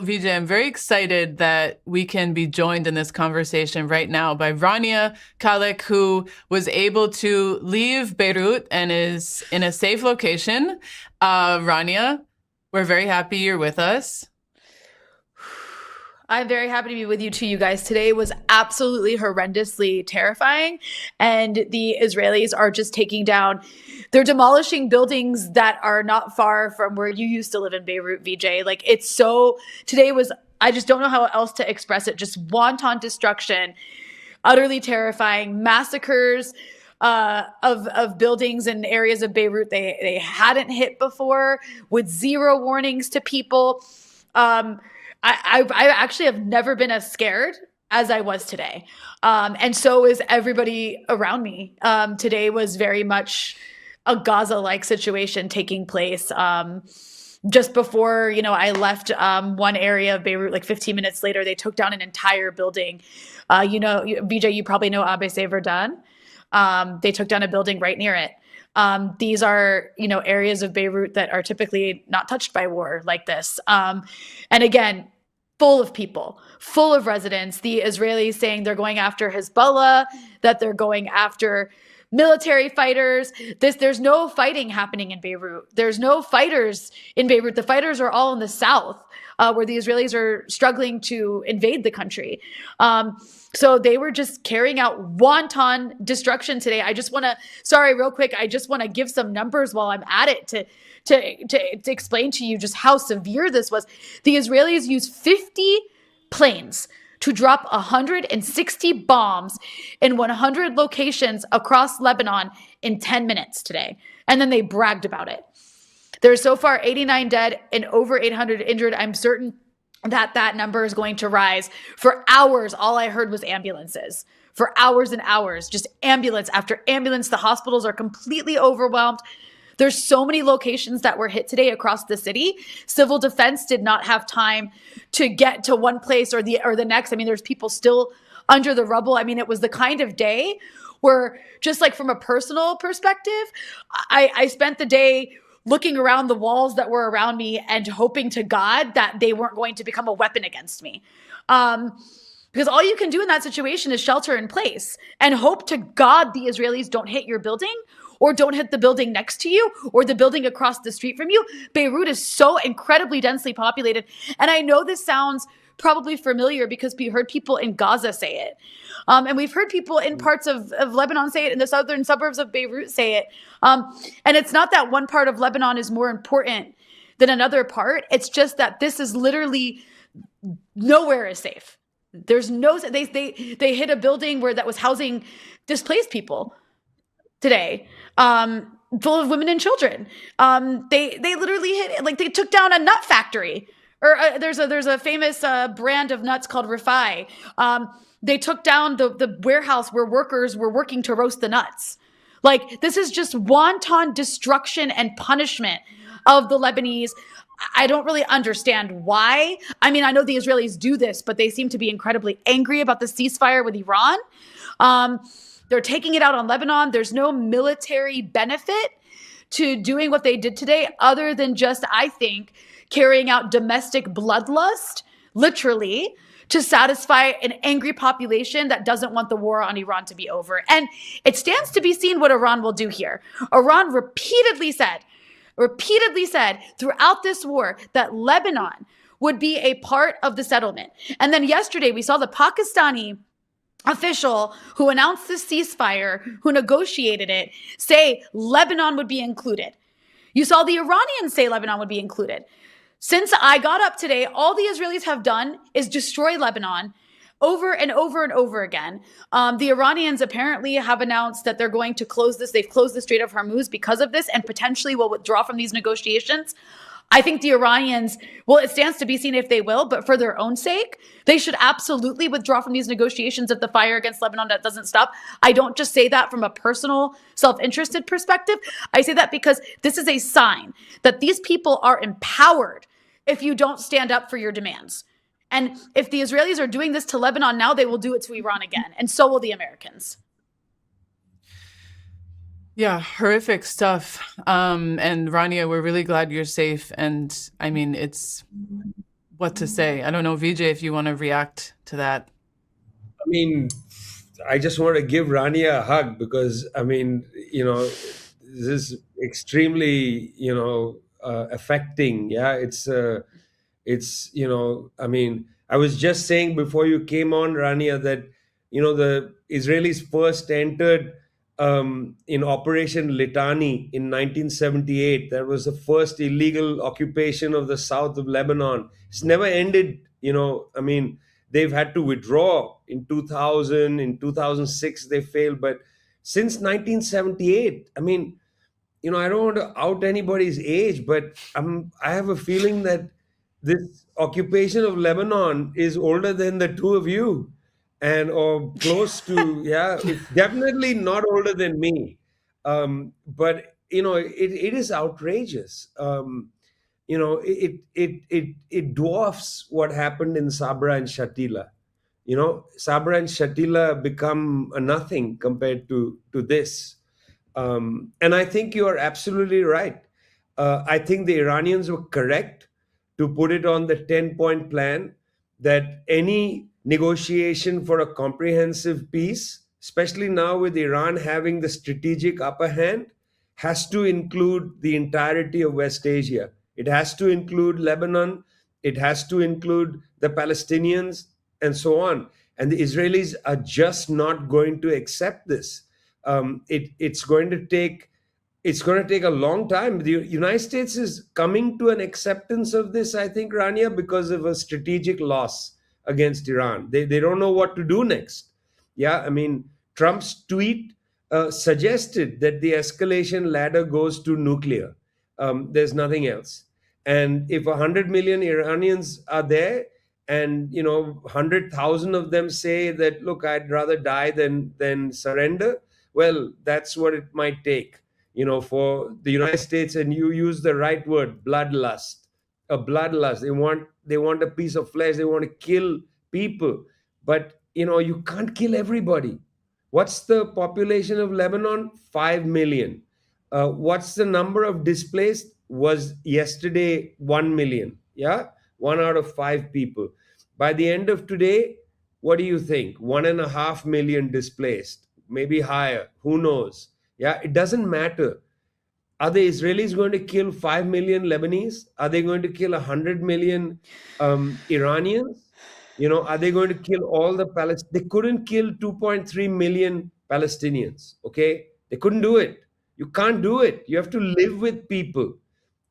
Vijay, I'm very excited that we can be joined in this conversation right now by Rania Khalek, who was able to leave Beirut and is in a safe location. Rania, we're very happy you're with us. I'm very happy to be with you too, you guys. Today was absolutely horrendously terrifying. And the Israelis are just taking down, they're demolishing buildings that are not far from where you used to live in Beirut, VJ. Like, it's so, today was, I just don't know how else to express it. Just wanton destruction, utterly terrifying massacres of buildings and areas of Beirut they hadn't hit before, with zero warnings to people. I actually have never been as scared as I was today. And so is everybody around me. Today was very much a Gaza-like situation taking place. Just before, I left one area of Beirut, like 15 minutes later, they took down an entire building. Vijay, you probably know Abbey Verdun. They took down a building right near it. These are, areas of Beirut that are typically not touched by war like this. And again, full of people, full of residents. The Israelis saying they're going after Hezbollah, that they're going after military fighters. There's no fighting happening in Beirut. There's no fighters in Beirut. The fighters are all in the south, where the Israelis are struggling to invade the country. So they were just carrying out wanton destruction today. Real quick, I just want to give some numbers while I'm at it to explain to you just how severe this was. The Israelis used 50 planes to drop 160 bombs in 100 locations across Lebanon in 10 minutes today. And then they bragged about it. There's so far 89 dead and over 800 injured. I'm certain that number is going to rise. For hours, all I heard was ambulances. For hours and hours, just ambulance after ambulance. The hospitals are completely overwhelmed. There's so many locations that were hit today across the city. Civil defense did not have time to get to one place or the next. I mean, there's people still under the rubble. I mean, it was the kind of day where, just like from a personal perspective, I spent the day looking around the walls that were around me and hoping to God that they weren't going to become a weapon against me. Because all you can do in that situation is shelter in place and hope to God the Israelis don't hit your building, or don't hit the building next to you, or the building across the street from you. Beirut is so incredibly densely populated. And I know this sounds probably familiar because we heard people in Gaza say it. And we've heard people in parts of Lebanon say it, in the southern suburbs of Beirut say it. And it's not that one part of Lebanon is more important than another part. It's just that this is literally, nowhere is safe. There's no, they hit a building that was housing displaced people today, full of women and children. They literally hit, like, they took down a nut factory. Or there's a famous brand of nuts called Rafai. They took down the warehouse where workers were working to roast the nuts. Like, this is just wanton destruction and punishment of the Lebanese. I don't really understand why. I mean, I know the Israelis do this, but they seem to be incredibly angry about the ceasefire with Iran. They're taking it out on Lebanon. There's no military benefit to doing what they did today, other than just, I think, carrying out domestic bloodlust, literally, to satisfy an angry population that doesn't want the war on Iran to be over. And it stands to be seen what Iran will do here. Iran repeatedly said throughout this war that Lebanon would be a part of the settlement. And then yesterday we saw the Pakistani official who announced this ceasefire, who negotiated it, say Lebanon would be included. You saw the Iranians say Lebanon would be included. Since I got up today, all the Israelis have done is destroy Lebanon over and over and over again. The Iranians apparently have announced that they're going to close this. They've closed the Strait of Hormuz because of this and potentially will withdraw from these negotiations. I think the Iranians, well, it stands to be seen if they will, but for their own sake, they should absolutely withdraw from these negotiations if the fire against Lebanon that doesn't stop. I don't just say that from a personal, self-interested perspective. I say that because this is a sign that these people are empowered if you don't stand up for your demands. And if the Israelis are doing this to Lebanon now, they will do it to Iran again. And so will the Americans. Yeah, horrific stuff. And Rania, we're really glad you're safe. And I mean, it's what to say. I don't know, Vijay, if you want to react to that. I mean, I just want to give Rania a hug because, I mean, this is extremely, affecting. Yeah, I mean, I was just saying before you came on, Rania, that the Israelis first entered in Operation Litani in 1978. That was the first illegal occupation of the south of Lebanon. It's never ended. I mean, they've had to withdraw in 2000, in 2006 they failed, but since 1978, I mean, I don't want to out anybody's age, but I have a feeling that this occupation of Lebanon is older than the two of you, and or close to, yeah, it's definitely not older than me. But it is outrageous. It dwarfs what happened in Sabra and Shatila. Sabra and Shatila become a nothing compared to this. And I think you are absolutely right. I think the Iranians were correct to put it on the 10-point plan that any negotiation for a comprehensive peace, especially now with Iran having the strategic upper hand, has to include the entirety of West Asia. It has to include Lebanon, it has to include the Palestinians, and so on. And the Israelis are just not going to accept this. It's going to take a long time. The United States is coming to an acceptance of this, I think, Rania, because of a strategic loss against Iran. They don't know what to do next. Yeah, I mean, Trump's tweet suggested that the escalation ladder goes to nuclear. There's nothing else. And if 100 million Iranians are there, and 100,000 of them say that, look, I'd rather die than surrender, well, that's what it might take, for the United States. And you use the right word, bloodlust. A bloodlust. They want a piece of flesh. They want to kill people. But you can't kill everybody. What's the population of Lebanon? 5 million. What's the number of displaced? Was yesterday 1 million. Yeah, 1 out of 5 people. By the end of today, what do you think? 1.5 million displaced, maybe higher. Who knows? Yeah, it doesn't matter. Are the Israelis going to kill 5 million Lebanese? Are they going to kill 100 million Iranians? Are they going to kill all the Palestinians? They couldn't kill 2.3 million Palestinians. Okay, they couldn't do it. You can't do it. You have to live with people.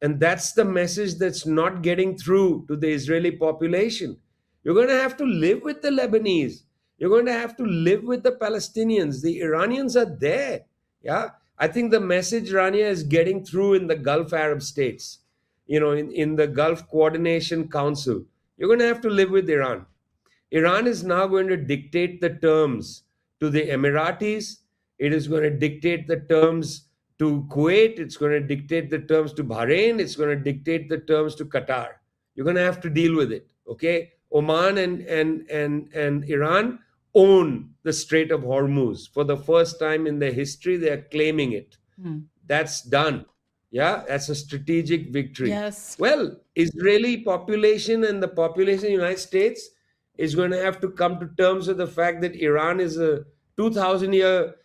And that's the message that's not getting through to the Israeli population. You're going to have to live with the Lebanese. You're going to have to live with the Palestinians. The Iranians are there. Yeah. I think the message, Rania, is getting through in the Gulf Arab states, in the Gulf Coordination Council. You're going to have to live with Iran. Iran is now going to dictate the terms to the Emiratis. It is going to dictate the terms to Kuwait. It's going to dictate the terms to Bahrain. It's going to dictate the terms to Qatar. You're going to have to deal with it. Okay. Oman and Iran own the Strait of Hormuz. For the first time in their history, they are claiming it. That's done. Yeah, that's a strategic victory. Yes. Well, Israeli population and the population of the United States is going to have to come to terms with the fact that Iran is a 2,000-year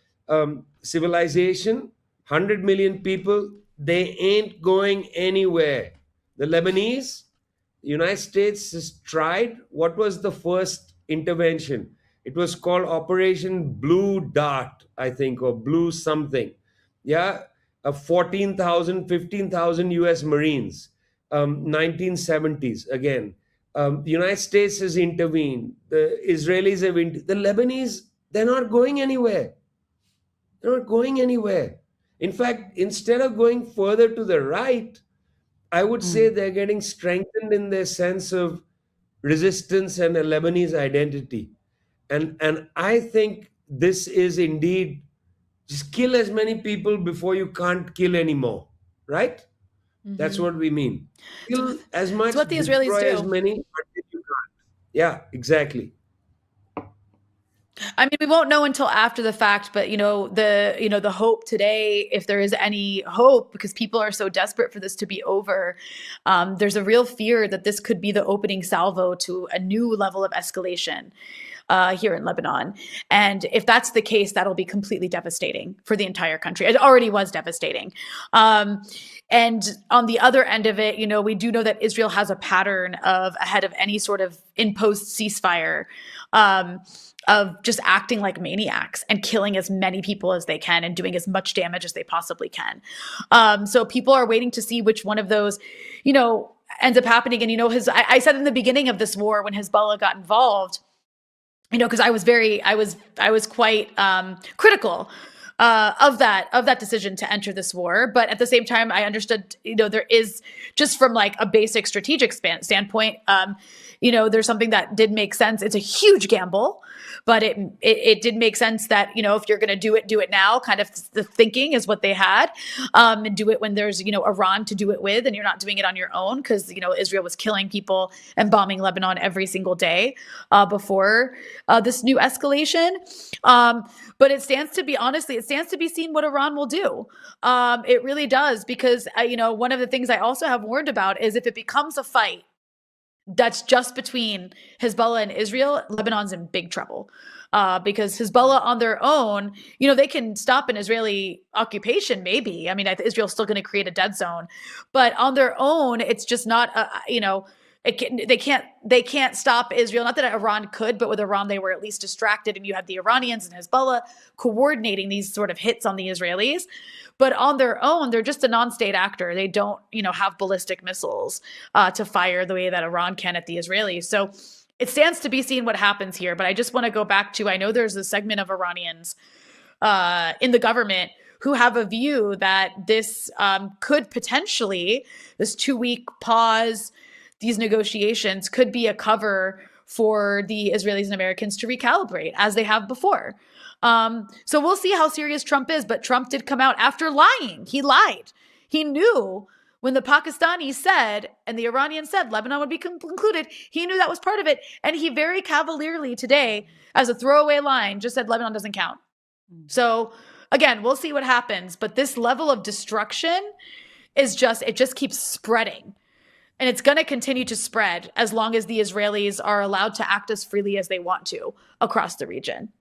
civilization, 100 million people. They ain't going anywhere. The Lebanese, the United States has tried. What was the first intervention? It was called Operation Blue Dart, I think, or Blue something. Yeah, 14,000, 15,000 US Marines, 1970s again. The United States has intervened. The Israelis have intervened. The Lebanese, they're not going anywhere. They're not going anywhere. In fact, instead of going further to the right, I would say they're getting strengthened in their sense of resistance and a Lebanese identity. And I think this is indeed just kill as many people before you can't kill anymore, right? That's what we mean. Kill as much, it's what the Israelis destroy do. as many until you can't. Yeah, exactly. I mean, we won't know until after the fact, but the hope today, if there is any hope, because people are so desperate for this to be over, there's a real fear that this could be the opening salvo to a new level of escalation here in Lebanon. And if that's the case, that'll be completely devastating for the entire country. It already was devastating. And on the other end of it, we do know that Israel has a pattern of, ahead of any sort of imposed ceasefire, of just acting like maniacs and killing as many people as they can and doing as much damage as they possibly can. So people are waiting to see which one of those, ends up happening. And, I said in the beginning of this war, when Hezbollah got involved, because I was quite critical of that decision to enter this war. But at the same time, I understood, there is, just from like a basic strategic standpoint, there's something that did make sense. It's a huge gamble, but it did make sense that, if you're going to do it now, kind of the thinking is what they had, and do it when there's, Iran to do it with, and you're not doing it on your own, because, Israel was killing people and bombing Lebanon every single day before this new escalation. But it stands to be seen what Iran will do. It really does, because, one of the things I also have warned about is if it becomes a fight that's just between Hezbollah and Israel, Lebanon's in big trouble. Because Hezbollah on their own, they can stop an Israeli occupation, maybe. I mean, Israel's still going to create a dead zone. But on their own, it's just not, they can't stop Israel. Not that Iran could, but with Iran, they were at least distracted. And you had the Iranians and Hezbollah coordinating these sort of hits on the Israelis. But on their own, they're just a non-state actor. They don't, have ballistic missiles to fire the way that Iran can at the Israelis. So it stands to be seen what happens here. But I just want to go back to, I know there's a segment of Iranians in the government who have a view that this could potentially, this 2-week pause, these negotiations could be a cover for the Israelis and Americans to recalibrate, as they have before. So we'll see how serious Trump is, but Trump did come out after lying. He lied. He knew when the Pakistanis said, and the Iranians said, Lebanon would be concluded, he knew that was part of it. And he very cavalierly today, as a throwaway line, just said Lebanon doesn't count. So again, we'll see what happens. But this level of destruction it just keeps spreading. And it's going to continue to spread as long as the Israelis are allowed to act as freely as they want to across the region.